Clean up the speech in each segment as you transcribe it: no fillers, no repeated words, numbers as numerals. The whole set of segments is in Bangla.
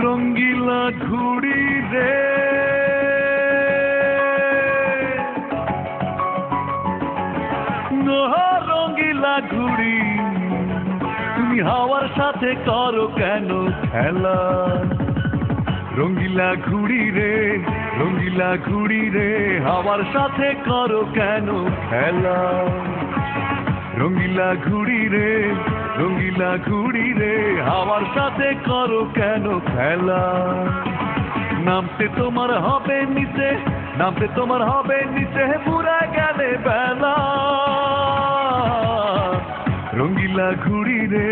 রঙ্গিলা ঘুড়ি রে রঙ্গিলা ঘুড়ি তুমি হাওয়ার সাথে করো কেন খেলা রঙ্গিলা ঘুড়ি রে রঙ্গিলা ঘুড়ি রে হাওয়ার সাথে করো কেন খেলা রঙ্গিলা ঘুড়ি রে রঙ্গিলা ঘুড়ি রে হাওয়ার সাথে করো কেন খেলা নামতে তোমার হবে নিচে নামতে তোমার হবে নিচে পুরা গেলে বেলা রঙ্গিলা ঘুড়ি রে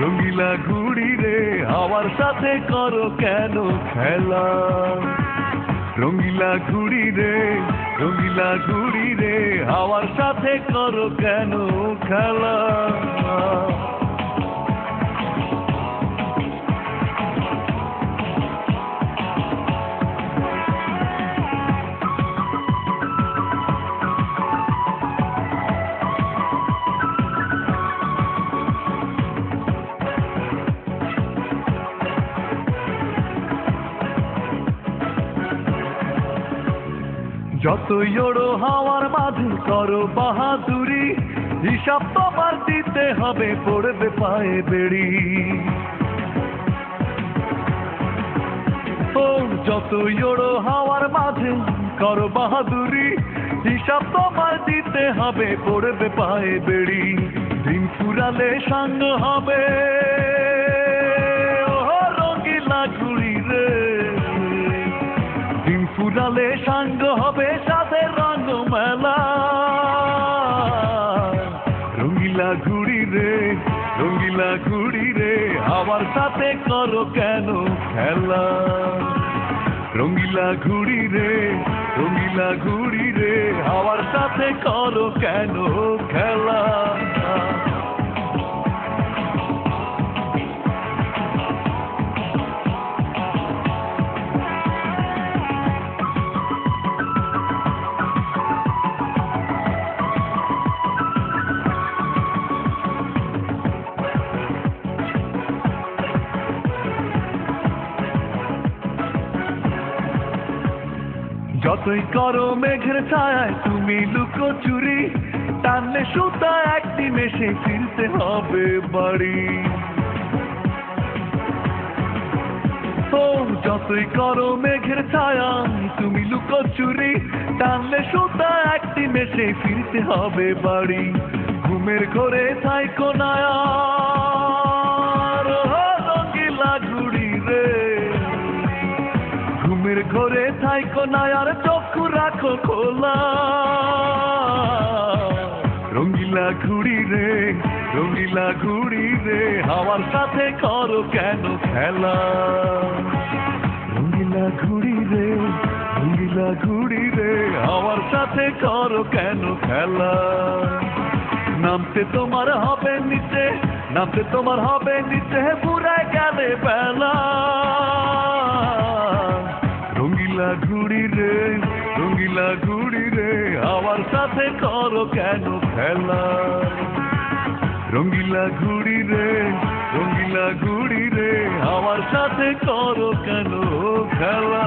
রঙ্গিলা ঘুড়ি রে হাওয়ার সাথে করো কেন খেলা রঙ্গিলা ঘুড়ি রে রঙ্গিলা ঘুড়ি রে হাওয়ার সাথে করো কেন খেলা যতই ওড়ো হাওয়ার মাঝে করো বাহাদুরি হিসাব তোমার দিতে হবে পড়বে পায়ে বেড়ি ও যতই ওড়ো হাওয়ার মাঝে করো বাহাদুরি হিসাব তোমার দিতে হবে পড়বে পায়ে বেড়ি দিন ফুরালে সাঙ্গ হবে ও রঙ্গিলা ঘুড়ি রে দিন ফুরালে সাঙ্গ হবে সাথে রঙ মেলা রঙ্গিলা ঘুড়ি রে রঙ্গিলা ঘুড়ি রে হাওয়ার সাথে করো কেন খেলা রঙ্গিলা ঘুড়ি রে রঙ্গিলা ঘুড়ি রে হাওয়ার সাথে করো কেন খেলা যতই করো মেঘের ছায়ায় তুমি লুকো চুরি টানলে সুতা একদিন এসে ফিরতে হবে বাড়ি ও যতই করো মেঘের ছায়ায় তুমি লুকো চুরি টানলে সুতা একদিন এসে ফিরতে হবে বাড়ি ঘুমের ঘরে থাইকো না রঙ্গিলা ঘুড়ি রে ঘুমের ঘরে থাইকো না আর চক্ষু রাখো খোলা রঙ্গিলা ঘুড়ি রে রঙ্গিলা ঘুড়ি রে হাওয়ার সাথে করো কেন খেলা রঙ্গিলা ঘুড়ি রে রঙ্গিলা ঘুড়ি রে হাওয়ার সাথে করো কেন খেলা নামতে তোমার হবে নিচে নামতে তোমার হবে নিচে পুরাই গেলে বেলা রঙ্গিলা ঘুড়ি রে রঙ্গিলা ঘুড়ি রে হাওয়ার সাথে করো কেন খেলা রঙ্গিলা ঘুড়ি রে রঙ্গিলা ঘুড়ি রে হাওয়ার সাথে করো কেন খেলা